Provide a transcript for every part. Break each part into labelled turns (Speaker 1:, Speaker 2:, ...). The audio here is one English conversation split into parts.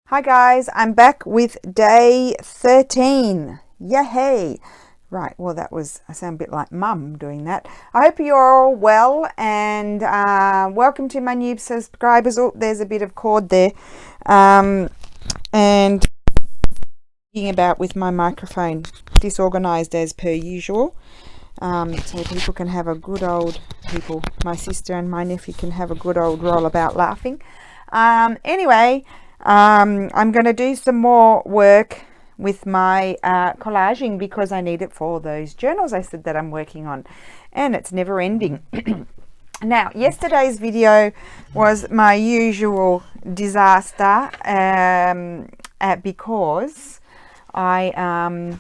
Speaker 1: Hi guys, I'm back with day 13. Yay! Right, well I sound a bit like mum doing that. I hope you're all well and welcome to my new subscribers. Oh, there's a bit of cord there. And thinking about with my microphone disorganized as per usual. So people can have a good old, my sister and my nephew can have a good old roll about laughing. Anyway, I'm going to do some more work with my collaging because I need it for those journals I said that I'm working on, and it's never ending. Now, yesterday's video was my usual disaster because I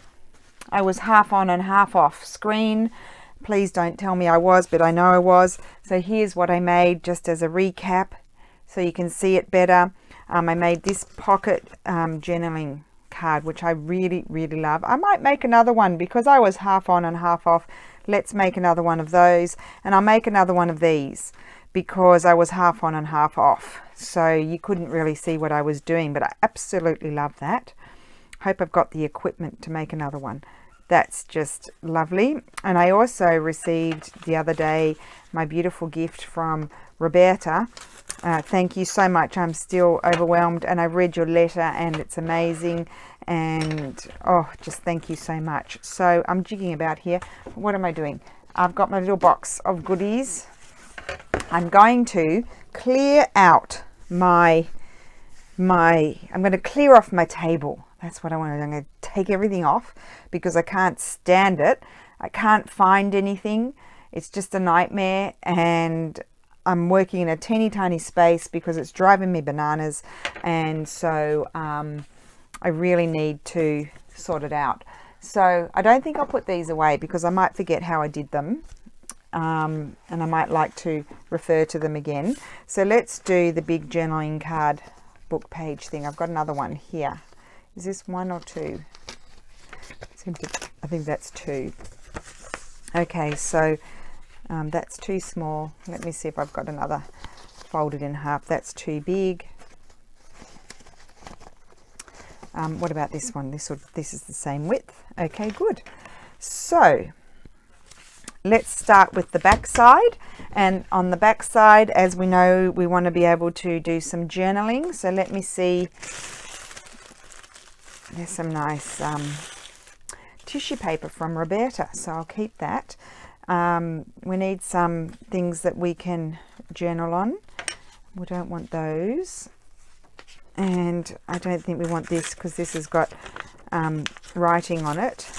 Speaker 1: was half on and half off screen. Please don't tell me I was, but I know I was. So here's what I made just as a recap so you can see it better. I made this pocket journaling card, which I really, really love. I might make another one because I was half on and half off. Let's make another one of those. And I'll make another one of these because I was half on and half off. So you couldn't really see what I was doing, but I absolutely love that. Hope I've got the equipment to make another one. That's just lovely. And I also received the other day my beautiful gift from Roberta. Thank you so much. I'm still overwhelmed, and I read your letter and it's amazing, and oh, just thank you so much. So I'm jigging about here. What am I doing? I've got my little box of goodies. I'm going to clear out I'm going to clear off my table. That's what I want to do. I'm going to take everything off because I can't stand it. I can't find anything. It's just a nightmare, and I'm working in a teeny tiny space because it's driving me bananas, and so I really need to sort it out. So I don't think I'll put these away because I might forget how I did them, and I might like to refer to them again. So let's do the big journaling card book page thing. I've got another one here. Is this one or two? I think that's two. Okay, so that's too small. Let me see if I've got another folded in half. That's too big. What about this one? This is the same width. Okay, good. So let's start with the back side. And on the back side, as we know, we want to be able to do some journaling. So let me see. There's some nice tissue paper from Roberta, so I'll keep that. We need some things that we can journal on. We don't want those, and I don't think we want this because this has got writing on it.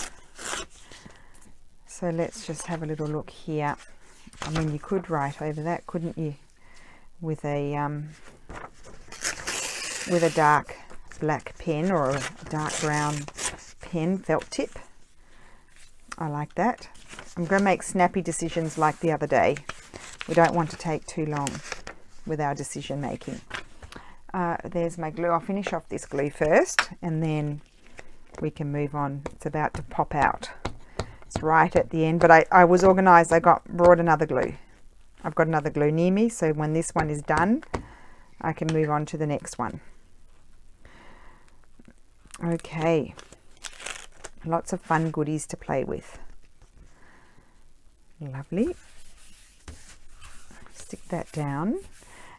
Speaker 1: So let's just have a little look here. I mean, you could write over that, couldn't you, with a dark black pen or a dark brown pen, felt tip. I like that. I'm going to make snappy decisions like the other day. We don't want to take too long with our decision making. There's my glue. I'll finish off this glue first and then we can move on. It's about to pop out. It's right at the end, but I was organized. I brought another glue. I've got another glue near me, so when this one is done, I can move on to the next one. Okay, lots of fun goodies to play with. Lovely. Stick that down,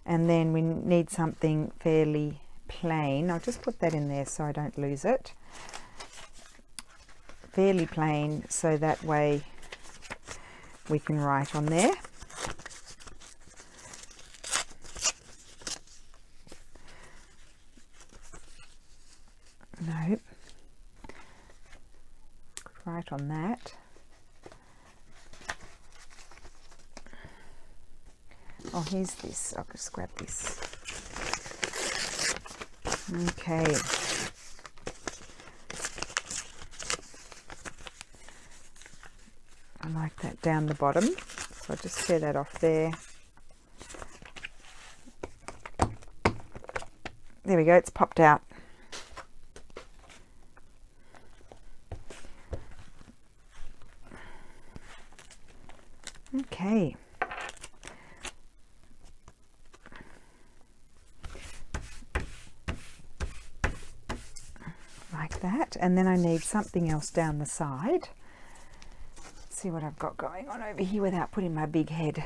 Speaker 1: and then we need something fairly plain. I'll just put that in there so I don't lose it. Fairly plain, so that way we can write on there. No, could write on that. Oh, here's this. I'll just grab this. Okay. I like that down the bottom, so I'll just tear that off there. There we go, it's popped out. Okay. like that. And then I need something else down the side. Let's see what I've got going on over here without putting my big head.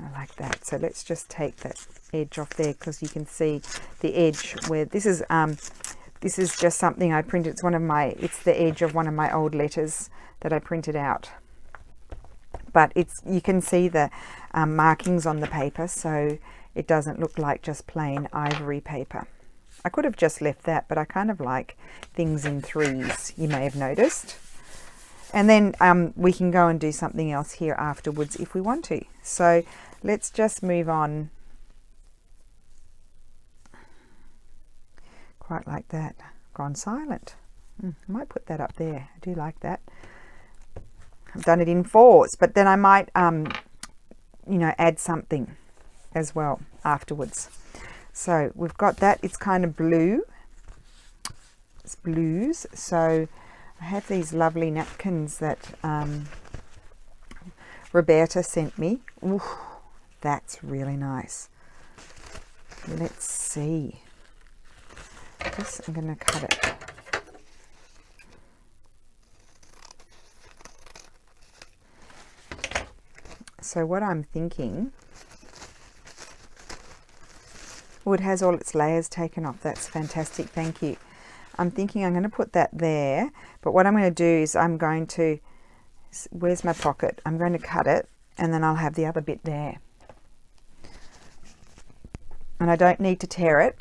Speaker 1: I like that. So let's just take that edge off there, because you can see the edge where this is just something I printed. It's the edge of one of my old letters that I printed out. But you can see the markings on the paper, so it doesn't look like just plain ivory paper. I could have just left that, but I kind of like things in threes, you may have noticed. And then we can go and do something else here afterwards if we want to. So let's just move on. Quite like that. Gone silent. I might put that up there. I do like that. I've done it in fours, but then I might, add something as well afterwards. So we've got that. It's kind of blue. It's blues. So I have these lovely napkins that Roberta sent me. Ooh, that's really nice. Let's see. I'm going to cut it. So what I'm thinking, it has all its layers taken off. That's fantastic. Thank you. I'm thinking I'm going to put that there, but what I'm going to do is where's my pocket? I'm going to cut it, and then I'll have the other bit there. And I don't need to tear it.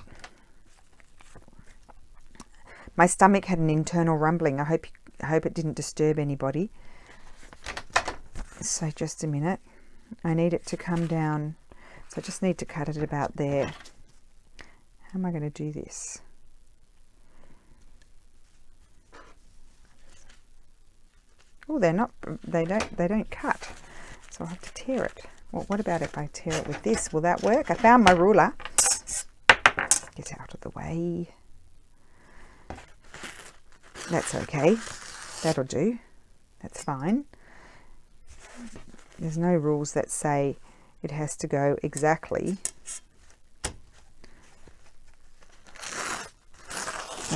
Speaker 1: My stomach had an internal rumbling. I hope it didn't disturb anybody. So just a minute. I need it to come down. So I just need to cut it about there. How am I going to do this? Oh, they don't cut. So I'll have to tear it. Well, what about if I tear it with this? Will that work? I found my ruler. Get out of the way. That's okay. That'll do. That's fine. There's no rules that say it has to go exactly.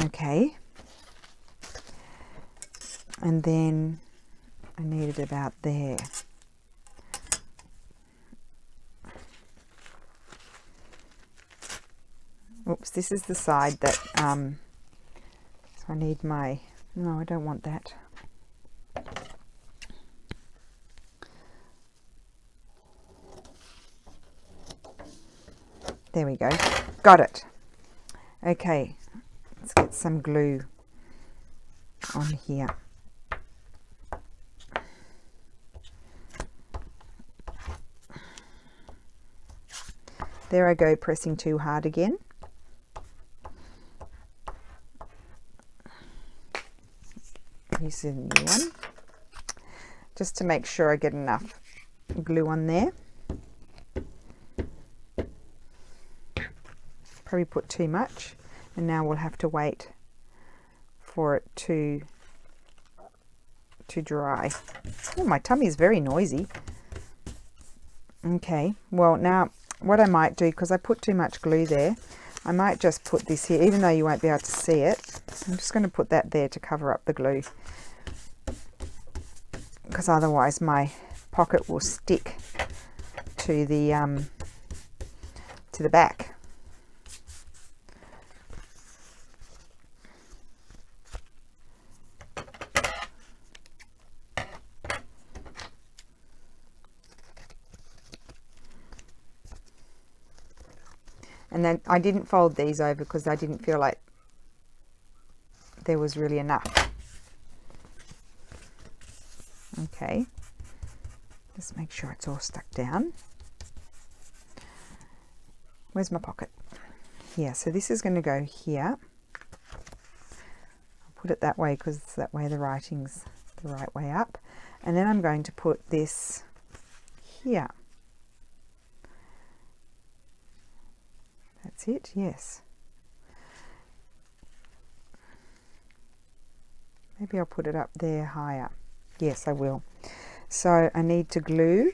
Speaker 1: Okay. And then I need it about there. Oops, this is the side that, so I need no, I don't want that. There we go. Got it. Okay, let's get some glue on here. There I go, pressing too hard again. Here's a new one. Just to make sure I get enough glue on there. Probably put too much, and now we'll have to wait for it to dry. Oh, my tummy is very noisy. Okay, well now what I might do, because I put too much glue there, I might just put this here, even though you won't be able to see it. I'm just going to put that there to cover up the glue, because otherwise my pocket will stick to the back. And then I didn't fold these over because I didn't feel like there was really enough. Okay, just make sure it's all stuck down. Where's my pocket? Here, so this is going to go here. I'll put it that way because it's that way the writing's the right way up. And then I'm going to put this here. That's it, yes. Maybe I'll put it up there higher. Yes, I will. So I need to glue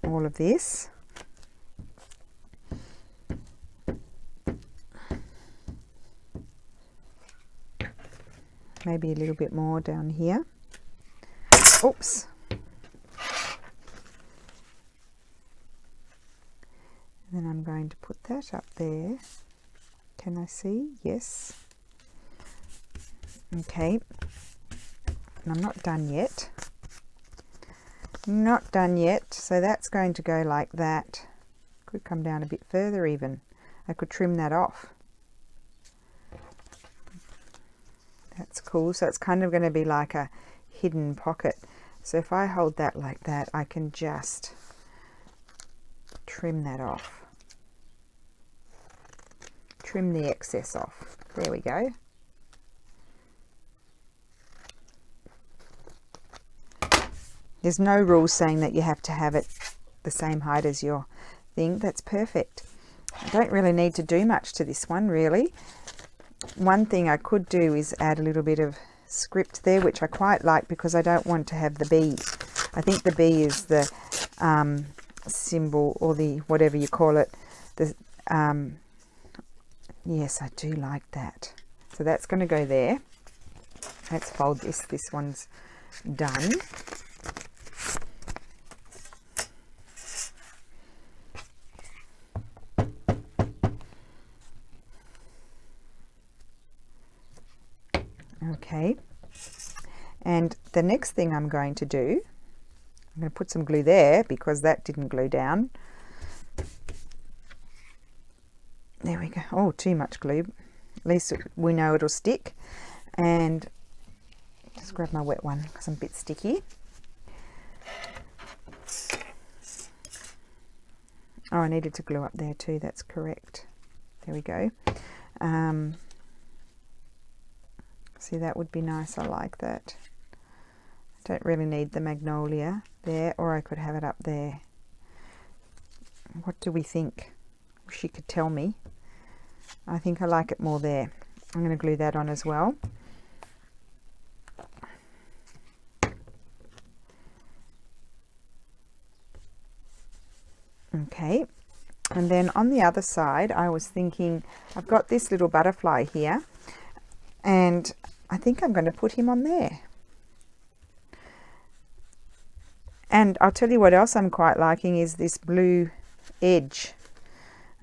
Speaker 1: all of this. maybe a little bit more down here. Oops. Then I'm going to put that up there. Can I see? Yes. Okay. And I'm not done yet. Not done yet. So that's going to go like that. Could come down a bit further even. I could trim that off. That's cool. So it's kind of going to be like a hidden pocket. So if I hold that like that, I can just trim that off. Trim the excess off. There we go. There's no rules saying that you have to have it the same height as your thing. That's perfect. I don't really need to do much to this one, really. One thing I could do is add a little bit of script there, which I quite like because I don't want to have the bee. I think the bee is the symbol, or the whatever you call it. The yes, I do like that. So that's going to go there. Let's fold this. This one's done. Okay, and the next thing I'm going to do, I'm going to put some glue there because that didn't glue down. There we go. Oh, too much glue. At least we know it'll stick. And just grab my wet one because I'm a bit sticky. Oh, I needed to glue up there too. That's correct. There we go. See, that would be nice. I like that. I don't really need the magnolia there, or I could have it up there. What do we think? Wish you could tell me. I think I like it more there. I'm going to glue that on as well. Okay, and then on the other side, I was thinking, I've got this little butterfly here, and I think I'm going to put him on there. And I'll tell you what else I'm quite liking is this blue edge.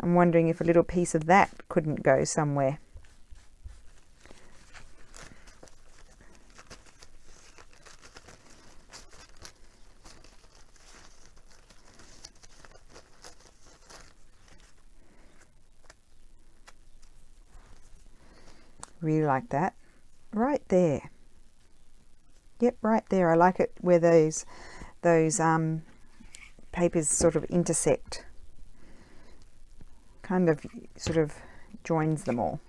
Speaker 1: I'm wondering if a little piece of that couldn't go somewhere. Really like that. Right there. Yep, right there. I like it where those papers sort of intersect. Kind of sort of joins them all.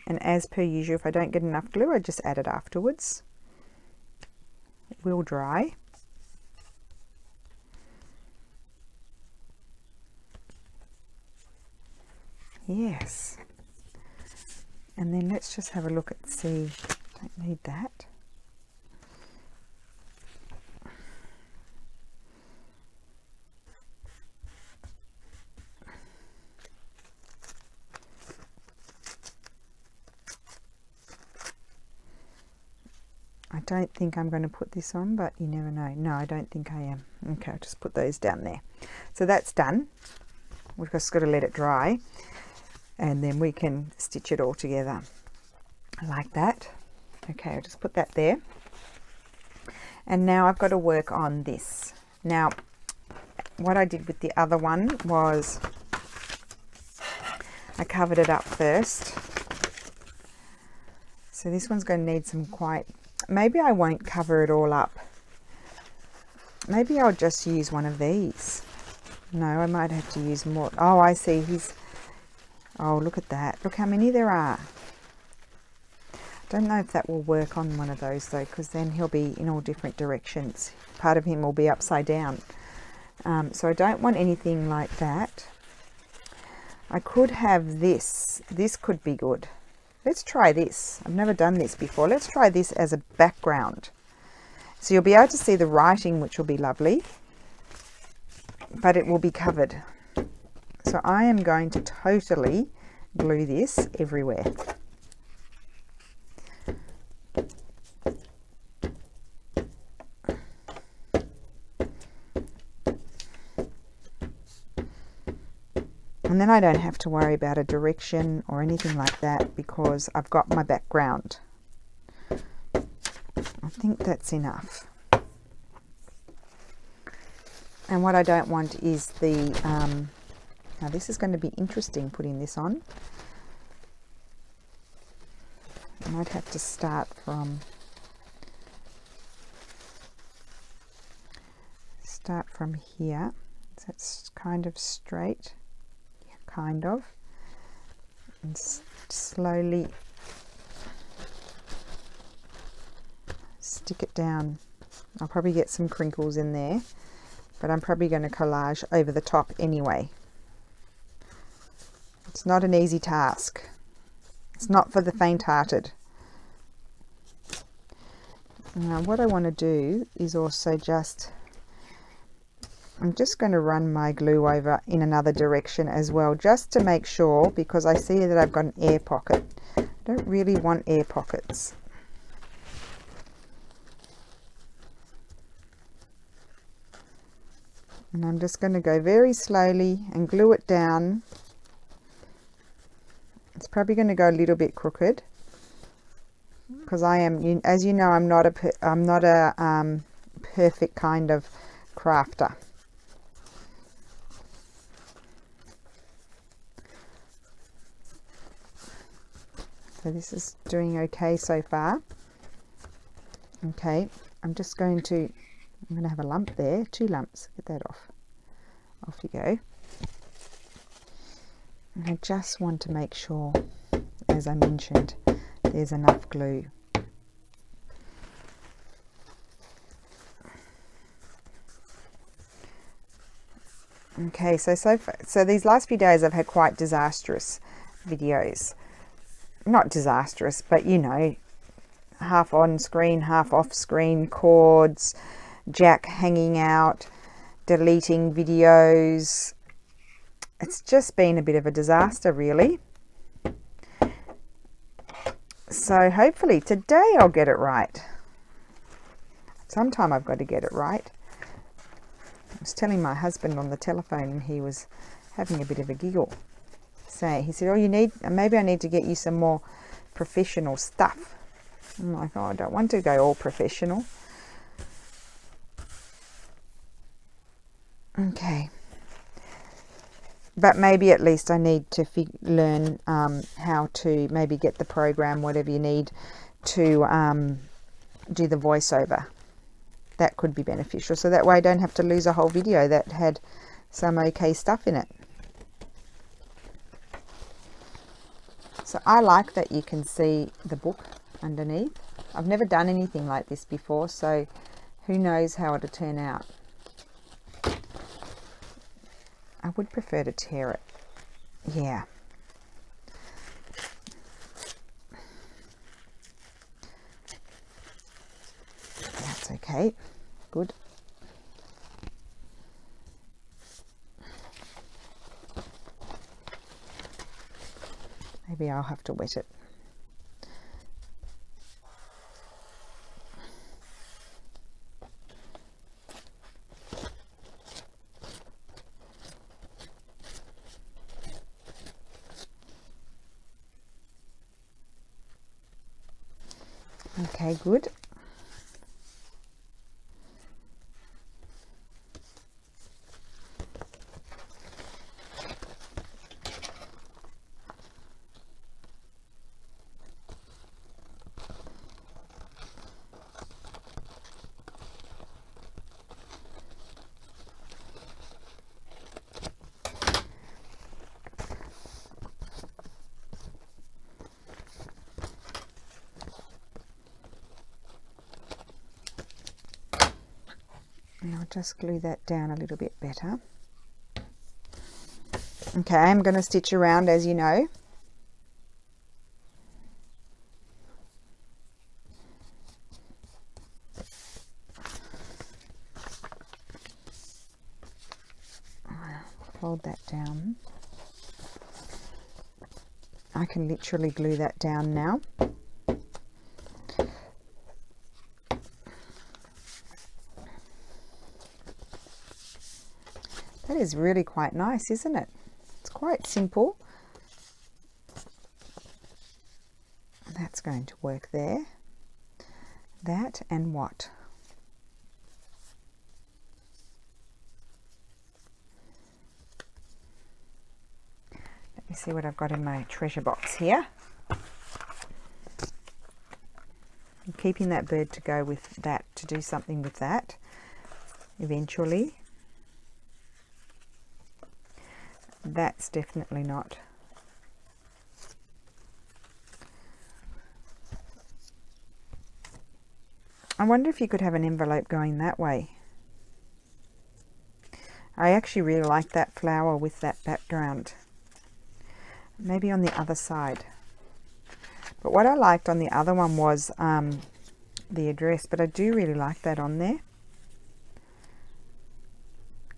Speaker 1: And as per usual, if I don't get enough glue, I just add it afterwards. It will dry. Yes. And then let's just have a look at, see, don't need that. I don't think I'm going to put this on, but you never know. No, I don't think I am. Okay, I'll just put those down there. So that's done. We've just got to let it dry, and then we can stitch it all together like that. Okay, I'll just put that there. And now I've got to work on this. Now, what I did with the other one was I covered it up first. So this one's going to need some quite... Maybe I won't cover it all up. Maybe I'll just use one of these. No, I might have to use more. Oh, I see. He's... Oh, look at that. Look how many there are. Don't know if that will work on one of those though, because then he'll be in all different directions. Part of him will be upside down. So I don't want anything like that. I could have this. This could be good. Let's try this. I've never done this before. Let's try this as a background. So you'll be able to see the writing, which will be lovely. but it will be covered. So I am going to totally glue this everywhere. And then I don't have to worry about a direction or anything like that because I've got my background. I think that's enough. And what I don't want is the, now this is going to be interesting putting this on. I might have to start from here. So it's kind of straight. Kind of, and slowly stick it down. I'll probably get some crinkles in there, but I'm probably going to collage over the top anyway. It's not an easy task. It's not for the faint-hearted. Now what I want to do is also I'm just going to run my glue over in another direction as well, just to make sure, because I see that I've got an air pocket. I don't really want air pockets. And I'm just going to go very slowly and glue it down. It's probably going to go a little bit crooked because I am, as you know, I'm not a perfect kind of crafter. So this is doing okay so far. Okay, I'm going to have a lump there, 2 lumps. Get that off. Off you go. And I just want to make sure, as I mentioned, there's enough glue. Okay, so these last few days I've had quite disastrous videos. Not disastrous, but you know, half on screen, half off screen, cords, jack hanging out, deleting videos. It's just been a bit of a disaster, really. So hopefully today I'll get it right. Sometime I've got to get it right. I was telling my husband on the telephone and he was having a bit of a giggle. He said, oh, maybe I need to get you some more professional stuff. I'm like, oh, I don't want to go all professional. Okay. But maybe at least I need to learn how to maybe get the program, whatever you need, to do the voiceover. That could be beneficial. So that way I don't have to lose a whole video that had some okay stuff in it. So I like that you can see the book underneath. I've never done anything like this before, so who knows how it'll turn out. I would prefer to tear it. Yeah. That's okay. Good. Maybe I'll have to wet it. Okay, good. And I'll just glue that down a little bit better. Okay, I'm going to stitch around, as you know. hold that down. I can literally glue that down now. That is really quite nice, isn't it? It's quite simple. That's going to work there. That and what? Let me see what I've got in my treasure box here. I'm keeping that bird to go with that, to do something with that eventually. That's definitely not. I wonder if you could have an envelope going that way. I actually really like that flower with that background. Maybe on the other side. But what I liked on the other one was the address, but I do really like that on there.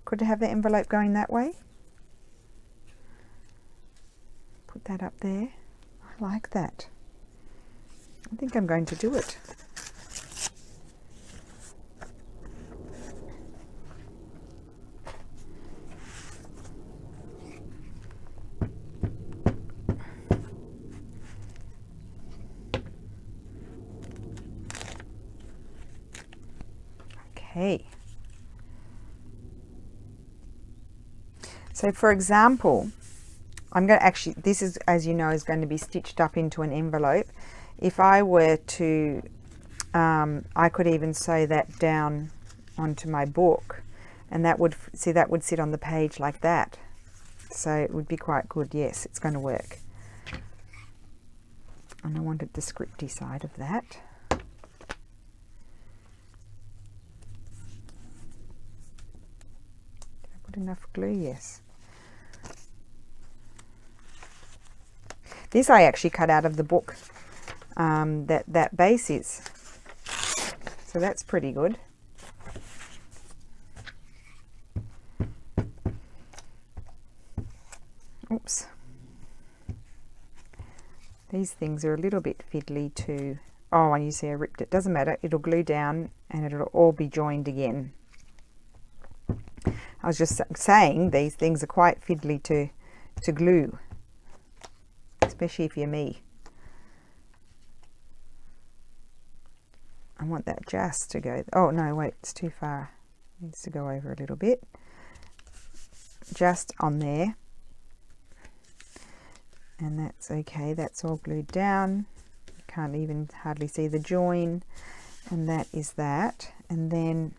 Speaker 1: Could I have the envelope going that way? Put that up there. I like that. I think I'm going to do it. Okay. So for example, I'm going to actually, this is, as you know, is going to be stitched up into an envelope. If I were to, I could even sew that down onto my book, and that would, see, that would sit on the page like that. So it would be quite good. Yes, it's going to work. And I wanted the scripty side of that. Did I put enough glue? Yes. This I actually cut out of the book that base is. So that's pretty good. Oops. These things are a little bit fiddly too. Oh, and you see I ripped it. Doesn't matter. It'll glue down and it'll all be joined again. I was just saying these things are quite fiddly to glue. Especially if you're me. I want that just to go, oh no, wait, it's too far. It needs to go over a little bit. Just on there. And that's okay, that's all glued down. You can't even hardly see the join. And that is that. And then,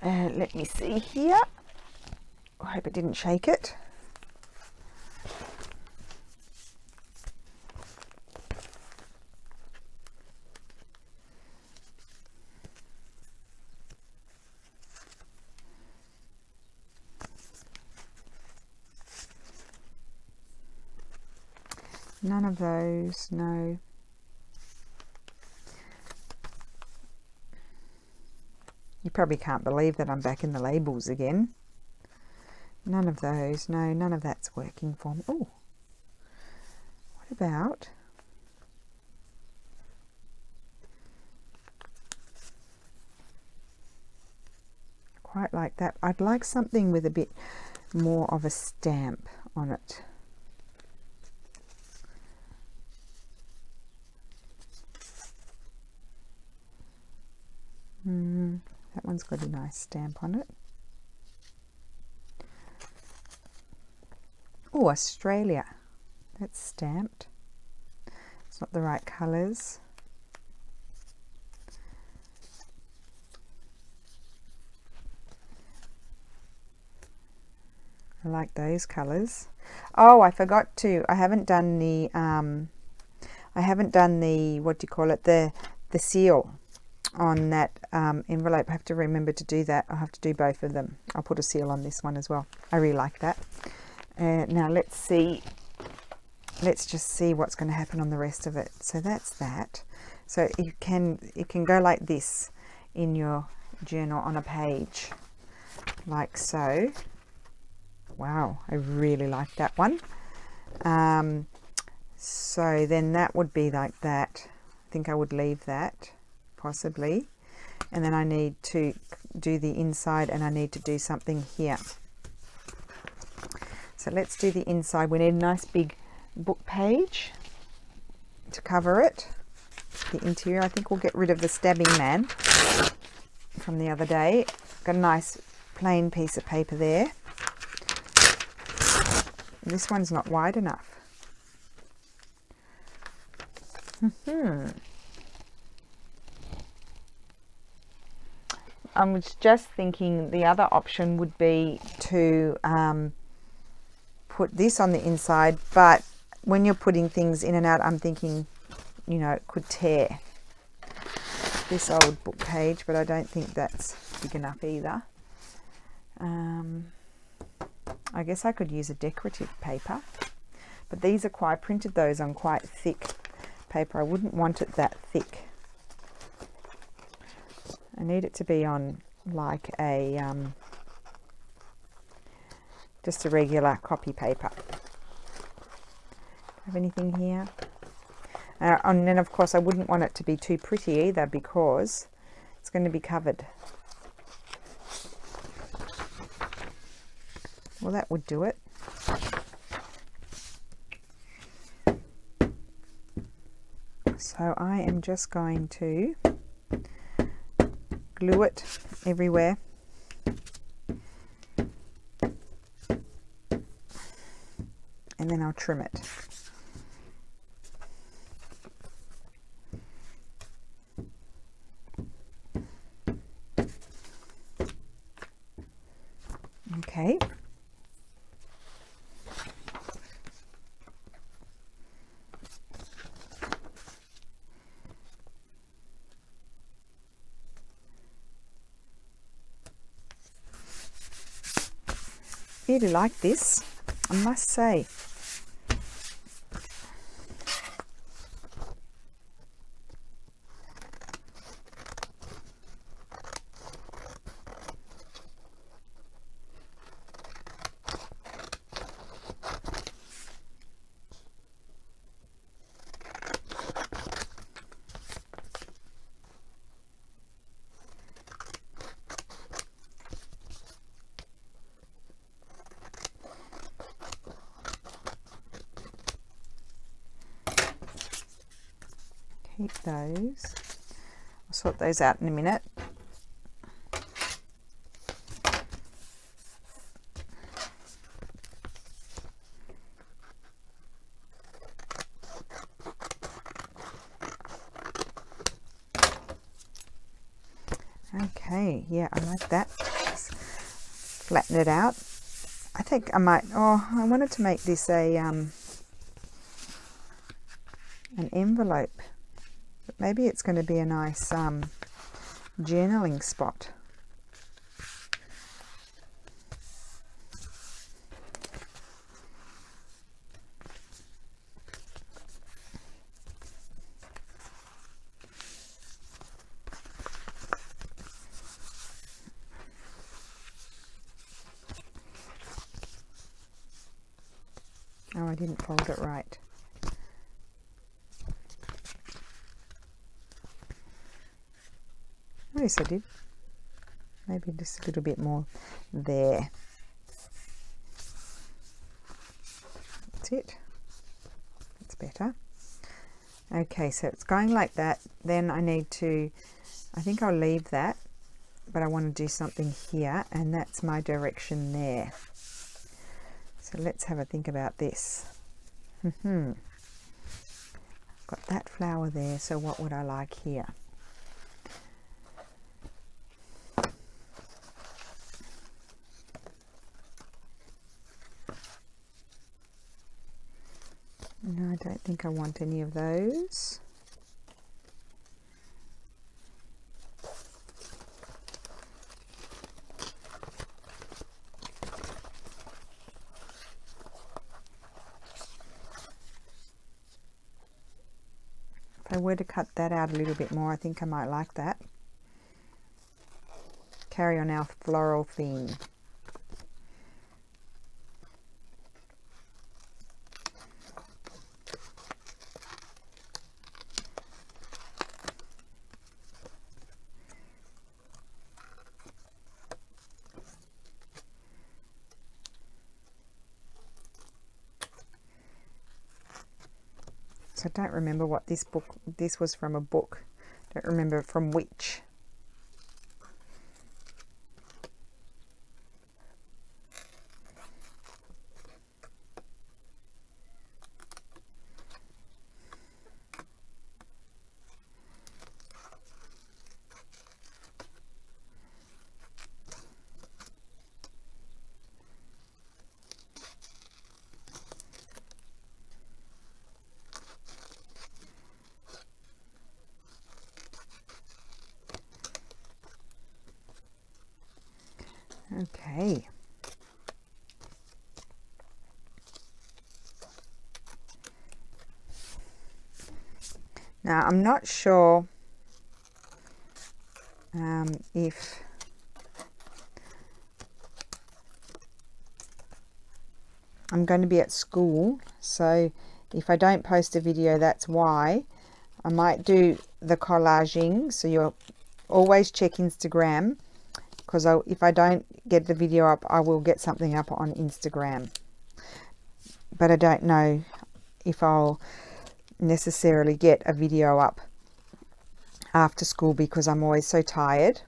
Speaker 1: let me see here. I hope it didn't shake it. None of those, no. You probably can't believe that I'm back in the labels again. None of those, no, none of that's working for me. Oh, what about? Quite like that. I'd like something with a bit more of a stamp on it. That one's got a nice stamp on it. Oh, Australia. That's stamped. It's not the right colours. I like those colours. Oh, I forgot to. I haven't done the. What do you call it? The seal on that envelope. I have to remember to do that. I'll have to do both of them. I'll put a seal on this one as well. I really like that. Now let's see. Let's just see what's going to happen on the rest of it. So that's that. So it can go like this in your journal on a page. like so. Wow, I really like that one. So then that would be like that. I think I would leave that, possibly. And then I need to do the inside, and I need to do something here. So let's do the inside. We need a nice big book page to cover it. The interior, I think we'll get rid of the stabbing man from the other day. Got a nice plain piece of paper there. This one's not wide enough. I was just thinking the other option would be to put this on the inside, but when you're putting things in and out, I'm thinking, you know, it could tear this old book page, but I don't think that's big enough either. I guess I could use a decorative paper, but these are quite, I printed those on quite thick paper. I wouldn't want it that thick. I need it to be on like a just a regular copy paper. Have anything here? And then of course I wouldn't want it to be too pretty either, because it's going to be covered. Well, that would do it. So I am just going to glue it everywhere. And then I'll trim it. Okay. Really like this, I must say. Keep those. I'll sort those out in a minute. Okay, yeah, I like that. Just flatten it out. I think I might, I wanted to make this a an envelope. Maybe it's going to be a nice journaling spot. Oh, I didn't fold it right. Yes, I did. Maybe just a little bit more there. That's it. That's better. Okay, so it's going like that. Then I need to, I think I'll leave that, but I want to do something here, and that's my direction there. So let's have a think about this. Got that flower there, so what would I like here? No, I don't think I want any of those. If I were to cut that out a little bit more, I think I might like that. Carry on our floral theme. So I don't remember what this was from a book. Don't remember from which. Okay. Now I'm not sure if I'm going to be at school, so if I don't post a video, that's why. I might do the collaging, so you'll always check Instagram, because if I don't get the video up, I will get something up on Instagram. But I don't know if I'll necessarily get a video up after school because I'm always so tired.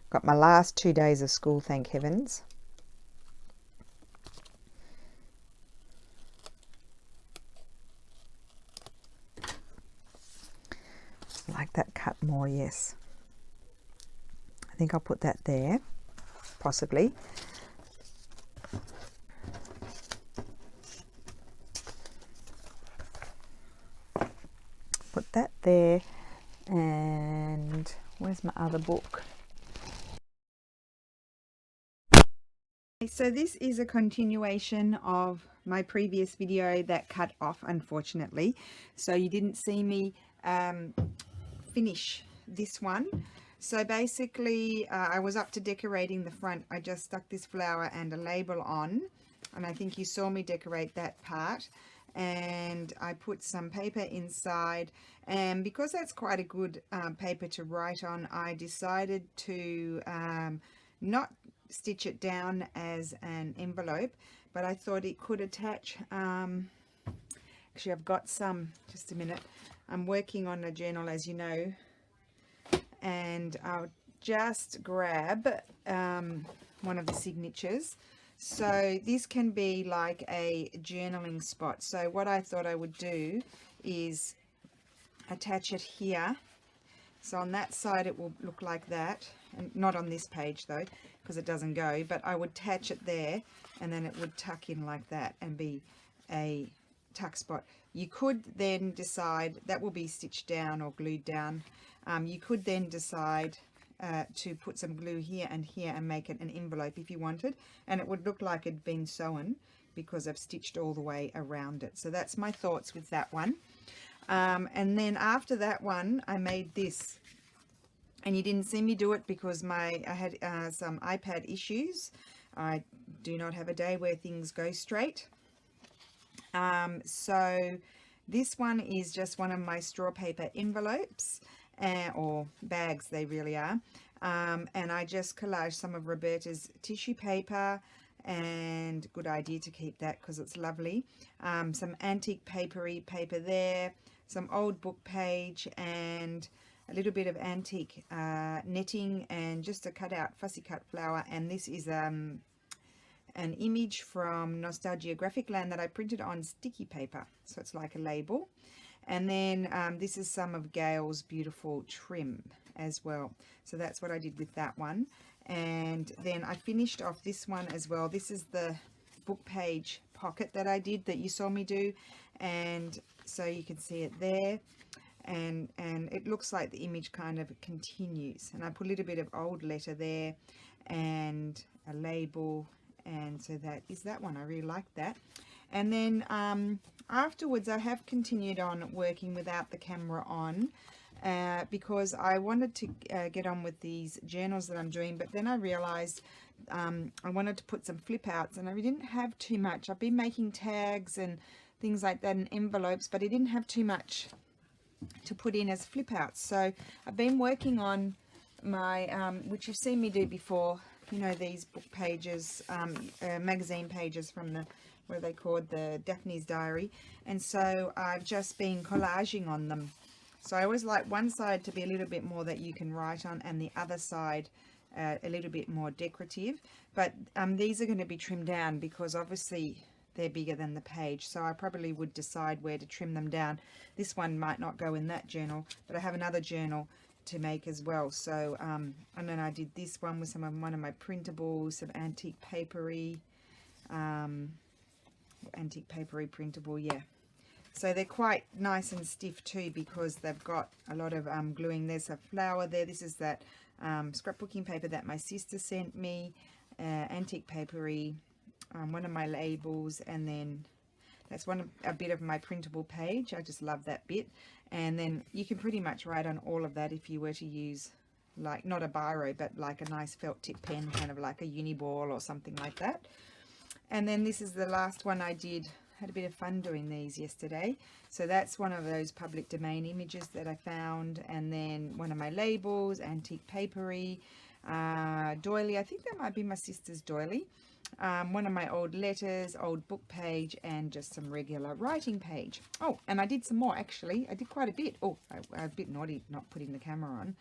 Speaker 1: Got my last 2 days of school, thank heavens. Like that cut more, yes. I think I'll put that there, possibly. Put that there, and where's my other book? So this is a continuation of my previous video that cut off, unfortunately. So you didn't see me finish this one. So basically I was up to decorating the front. I just stuck this flower and a label on, and I think you saw me decorate that part, and I put some paper inside, and because that's quite a good paper to write on, I decided to not stitch it down as an envelope, but I thought it could attach. Actually, I've got some, just a minute, I'm working on a journal, as you know, and I'll just grab one of the signatures. So this can be like a journaling spot. So what I thought I would do is attach it here. So on that side it will look like that, and not on this page though, because it doesn't go, but I would attach it there, and then it would tuck in like that and be a tuck spot. You could then decide, that will be stitched down or glued down. You could then decide to put some glue here and here and make it an envelope if you wanted, and it would look like it'd been sewn because I've stitched all the way around it. So that's my thoughts with that one. And then after that one I made this, and you didn't see me do it because I had some iPad issues. I do not have a day where things go straight. So this one is just one of my straw paper envelopes, or bags, they really are. And I just collaged some of Roberta's tissue paper, and good idea to keep that because it's lovely. Some antique papery paper there, some old book page, and a little bit of antique netting, and just a cut out fussy cut flower. And this is an image from Nostalgia Graphic Land that I printed on sticky paper, so it's like a label. And then this is some of Gail's beautiful trim as well. So that's what I did with that one. And then I finished off this one as well. This is the book page pocket that I did, that you saw me do, and so you can see it there, and it looks like the image kind of continues, and I put a little bit of old letter there and a label, and so that is that one. I really like that. And then afterwards I have continued on working without the camera on, because I wanted to get on with these journals that I'm doing, but then I realized I wanted to put some flip outs, and I didn't have too much. I've been making tags and things like that and envelopes, but I didn't have too much to put in as flip outs. So I've been working on my which you've seen me do before, you know, these book pages, magazine pages from the, what are they called, the Daphne's Diary. And so I've just been collaging on them. So I always like one side to be a little bit more that you can write on, and the other side a little bit more decorative. But these are going to be trimmed down because obviously they're bigger than the page, so I probably would decide where to trim them down. This one might not go in that journal, but I have another journal to make as well. So and then I did this one with one of my printables, some antique papery printable, yeah. So they're quite nice and stiff too, because they've got a lot of gluing. There's a flower there. This is that scrapbooking paper that my sister sent me, antique papery, one of my labels, and then that's a bit of my printable page. I just love that bit. And then you can pretty much write on all of that if you were to use, like, not a biro, but like a nice felt tip pen, kind of like a Uniball or something like that. And then this is the last one I did. Had a bit of fun doing these yesterday. So that's one of those public domain images that I found. And then one of my labels, antique papery, doily. I think that might be my sister's doily. One of my old letters, old book page, and just some regular writing page. Oh, and I did some more actually. I did quite a bit. Oh, I'm a bit naughty not putting the camera on.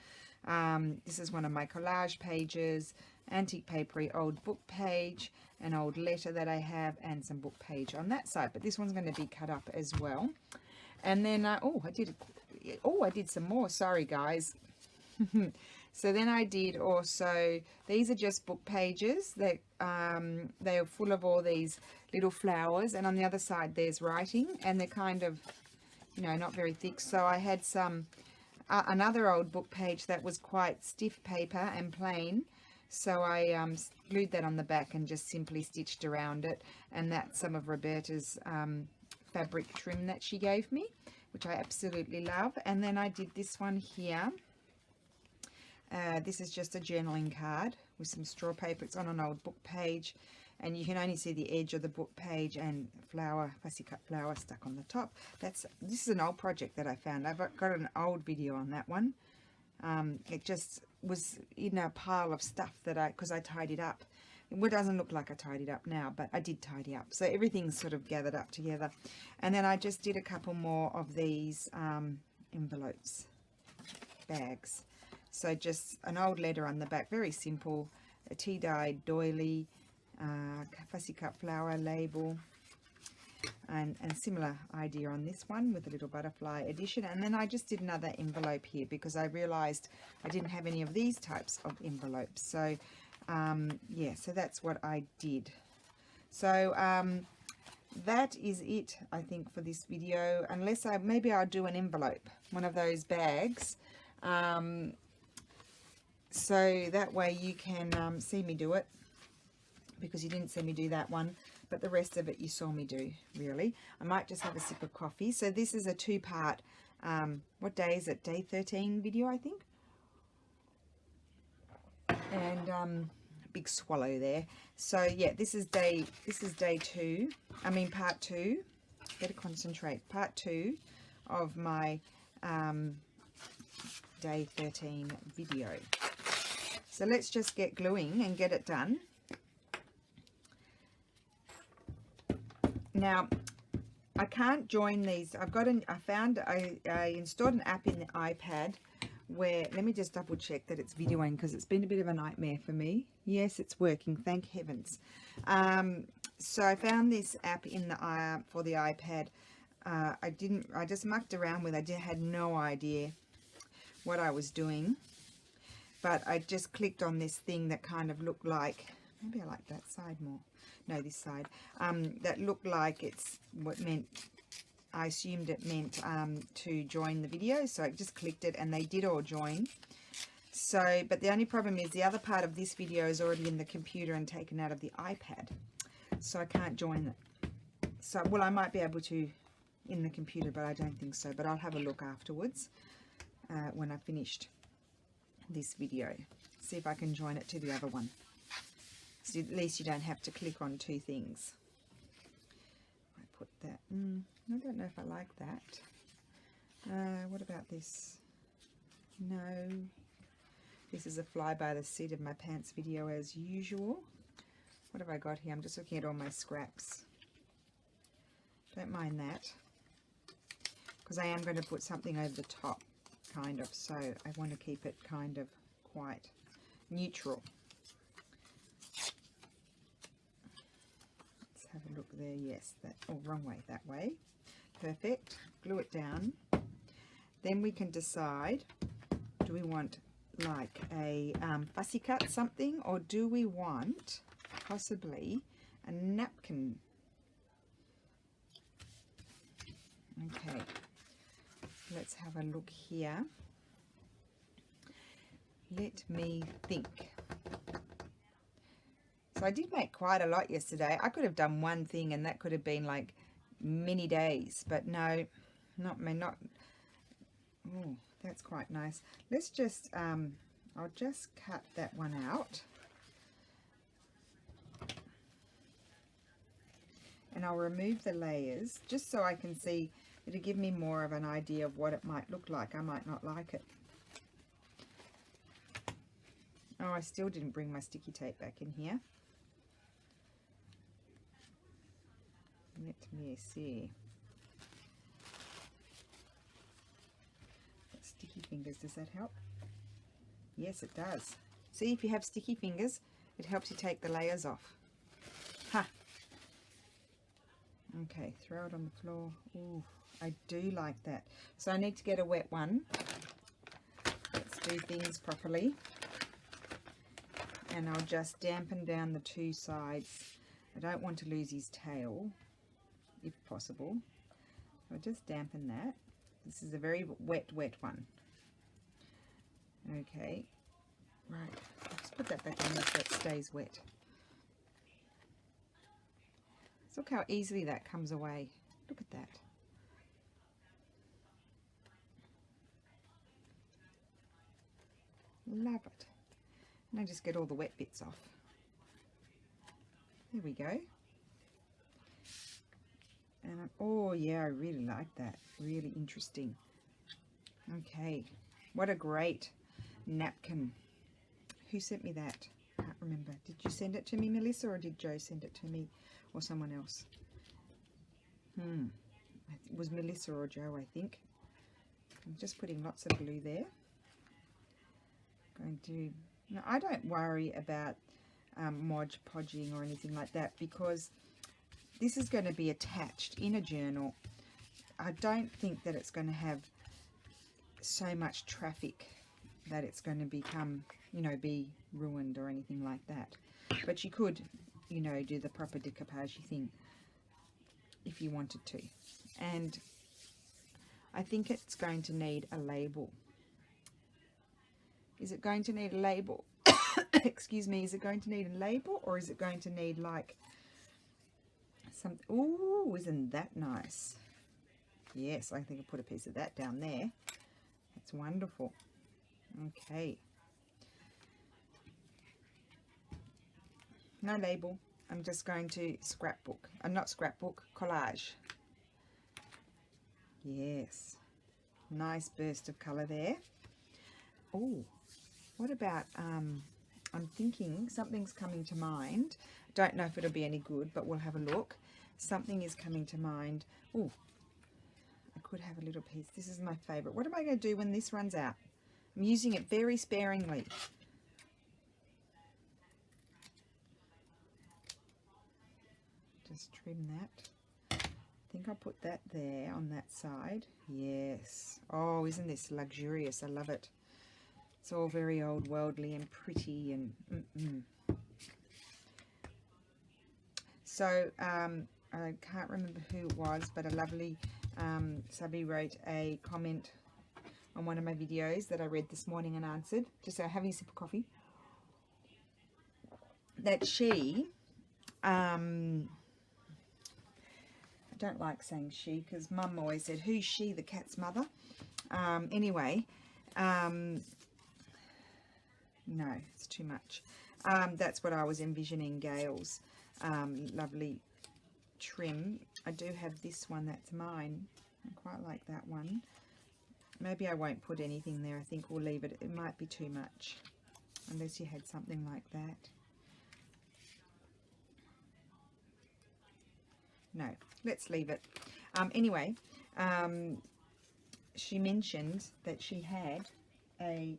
Speaker 1: This is one of my collage pages, antique papery, old book page, an old letter that I have, and some book page on that side. But this one's going to be cut up as well. And then I did some more. Sorry guys. So then I did also, these are just book pages that they are full of all these little flowers, and on the other side there's writing, and they're kind of, you know, not very thick. So I had some another old book page that was quite stiff paper and plain, so I glued that on the back and just simply stitched around it. And that's some of Roberta's fabric trim that she gave me, which I absolutely love. And then I did this one here. This is just a journaling card with some straw paper. It's on an old book page, and you can only see the edge of the book page, and fussy cut flower stuck on the top. This is an old project that I found. I've got an old video on that one. It just was in a pile of stuff because I tidied up. It doesn't look like I tidied up now, but I did tidy up. So everything's sort of gathered up together. And then I just did a couple more of these envelopes, bags. So just an old letter on the back, very simple, a tea-dyed doily, fussy cut flower label, and similar idea on this one with a little butterfly addition. And then I just did another envelope here because I realized I didn't have any of these types of envelopes. So yeah, so that's what I did. So that is it, I think, for this video, unless maybe I'll do an envelope, one of those bags. So that way you can see me do it, because you didn't see me do that one, but the rest of it you saw me do, really. I might just have a sip of coffee. So this is a two-part, what day is it? Day 13 video, I think. And big swallow there. So yeah, this is day 2. I mean part 2. Better concentrate. Part 2 of my day 13 video. So let's just get gluing and get it done. Now, I can't join these. I installed an app in the iPad where, let me just double check that it's videoing, because it's been a bit of a nightmare for me. Yes, it's working, thank heavens. So I found this app in the for the iPad. I just mucked around with it. I had no idea what I was doing. But I just clicked on this thing that kind of looked like, maybe I like that side more. No, this side. That looked like it's what meant, I assumed it meant to join the video. So I just clicked it and they did all join. So, but the only problem is the other part of this video is already in the computer and taken out of the iPad. So I can't join it. So, well, I might be able to in the computer, but I don't think so. But I'll have a look afterwards when I've finished this video, see if I can join it to the other one, so at least you don't have to click on two things. I put that I don't know if I like that. What about this? No, This is a fly by the seat of my pants video as usual. What have I got here? I'm just looking at all my scraps. Don't mind that, because I am going to put something over the top, kind of, so I want to keep it kind of quite neutral. Let's have a look there. Yes, that, oh, wrong way, that way. Perfect. Glue it down. Then we can decide, do we want like a fussy cut something, or do we want possibly a napkin? Okay, let's have a look here. Let me think. So I did make quite a lot yesterday. I could have done one thing and that could have been like many days, but no, not. Oh, that's quite nice. Let's just I'll just cut that one out, and I'll remove the layers just so I can see. It'll give me more of an idea of what it might look like. I might not like it. Oh, I still didn't bring my sticky tape back in here. Let me see. Sticky fingers, does that help? Yes, it does. See, if you have sticky fingers, it helps you take the layers off. Ha! Okay, throw it on the floor. Ooh, I do like that. So I need to get a wet one. Let's do things properly. And I'll just dampen down the two sides. I don't want to lose his tail, if possible. I'll just dampen that. This is a very wet one. Okay, right. Let's put that back on there so it stays wet. Look how easily that comes away. Look at that. Love it. And I just get all the wet bits off. There we go. And oh yeah, I really like that. Really interesting. Okay, what a great napkin. Who sent me that? I can't remember. Did you send it to me, Melissa, or did Joe send it to me, or someone else? It was Melissa or Joe, I think. I'm just putting lots of glue there. Going to. Now, I don't worry about Mod Podging or anything like that, because this is going to be attached in a journal. I don't think that it's going to have so much traffic that it's going to become, you know, be ruined or anything like that. But you could, you know, do the proper decoupage thing if you wanted to. And I think it's going to need a label. Is it going to need a label? Excuse me, is it going to need a label, or is it going to need like some, ooh, isn't that nice? Yes, I think I'll put a piece of that down there. That's wonderful. Okay. No label. I'm just going to scrapbook. Not scrapbook, collage. Yes. Nice burst of colour there. Oh, what about, I'm thinking something's coming to mind. Don't know if it'll be any good, but we'll have a look. Something is coming to mind. Oh, I could have a little piece. This is my favourite. What am I going to do when this runs out? I'm using it very sparingly. Just trim that. I think I'll put that there on that side. Yes. Oh, isn't this luxurious? I love it. It's all very old worldly and pretty and So I can't remember who it was, but a lovely subby wrote a comment on one of my videos that I read this morning and answered, just having a sip of coffee, that she, I don't like saying she because Mum always said, who's she, the cat's mother? Anyway, no, it's too much. That's what I was envisioning, Gail's lovely trim. I do have this one, that's mine. I quite like that one. Maybe I won't put anything there. I think we'll leave it. It might be too much. unless you had something like that. No, let's leave it. Anyway, she mentioned that she had a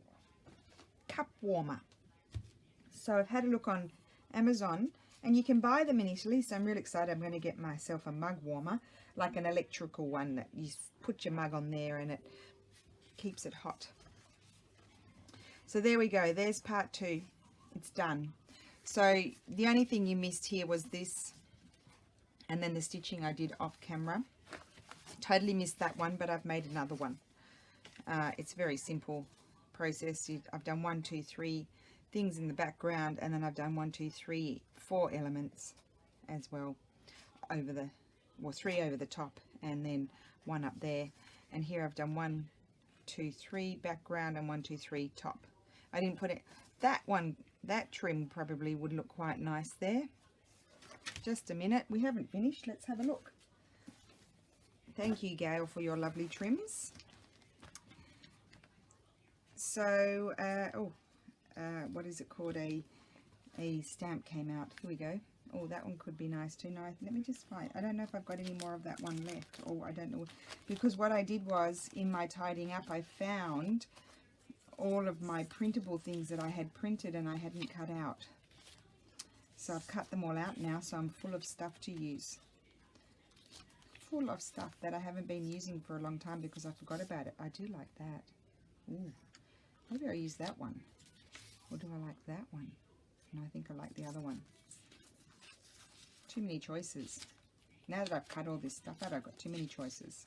Speaker 1: cup warmer. So I've had a look on Amazon, and you can buy them in Italy, so I'm really excited. I'm going to get myself a mug warmer, like an electrical one that you put your mug on there and it keeps it hot. So there we go, there's part 2. It's done. So the only thing you missed here was this, and then the stitching I did off camera. Totally missed that one, but I've made another one. It's a very simple process. I've done 1, 2, 3 things in the background, and then I've done 1, 2, 3, 4 elements as well, over the, well, 3 over the top, and then 1 up there. And here I've done 1, 2, 3 background and 1, 2, 3 top. I didn't put it, that one, that trim probably would look quite nice there. Just a minute, we haven't finished. Let's have a look. Thank you, Gail, for your lovely trims. So what is it called, a stamp came out. Here we go. Oh, that one could be nice too. No, let me just find, I don't know if I've got any more of that one left, or I don't know, because what I did was, in my tidying up, I found all of my printable things that I had printed and I hadn't cut out. So I've cut them all out now, so I'm full of stuff to use. Full of stuff that I haven't been using for a long time because I forgot about it. I do like that. Ooh, maybe I'll use that one. Or do I like that one? No, I think I like the other one. Too many choices. Now that I've cut all this stuff out, I've got too many choices.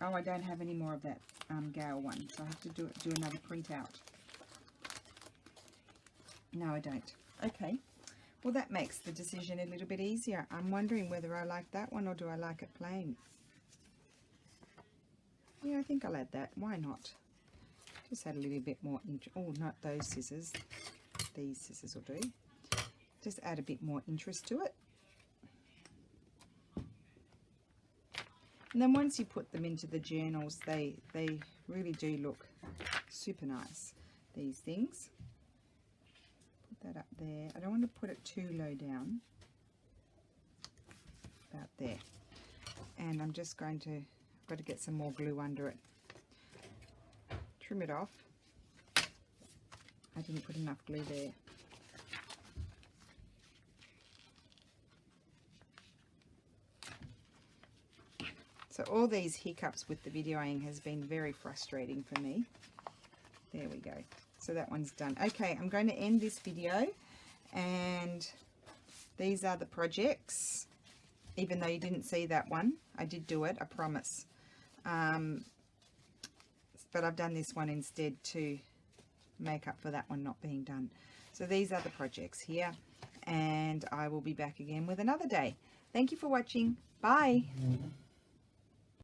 Speaker 1: Oh, I don't have any more of that Gale one, so I have to do another print out. No, I don't. Okay, well that makes the decision a little bit easier. I'm wondering whether I like that one or do I like it plain. Yeah, I think I'll add that. Why not? Just add a little bit more. Oh, not those scissors. These scissors will do. Just add a bit more interest to it. And then once you put them into the journals, they really do look super nice, these things. Put that up there. I don't want to put it too low down. About there. And I'm just going to, I've got to get some more glue under it. Trim it off. I didn't put enough glue there. So all these hiccups with the videoing has been very frustrating for me. There we go. So that one's done. Okay, I'm going to end this video, and these are the projects. Even though you didn't see that one, I did do it, I promise. But I've done this one instead to make up for that one not being done. So these are the projects here, and I will be back again with another day. Thank you for watching. Bye.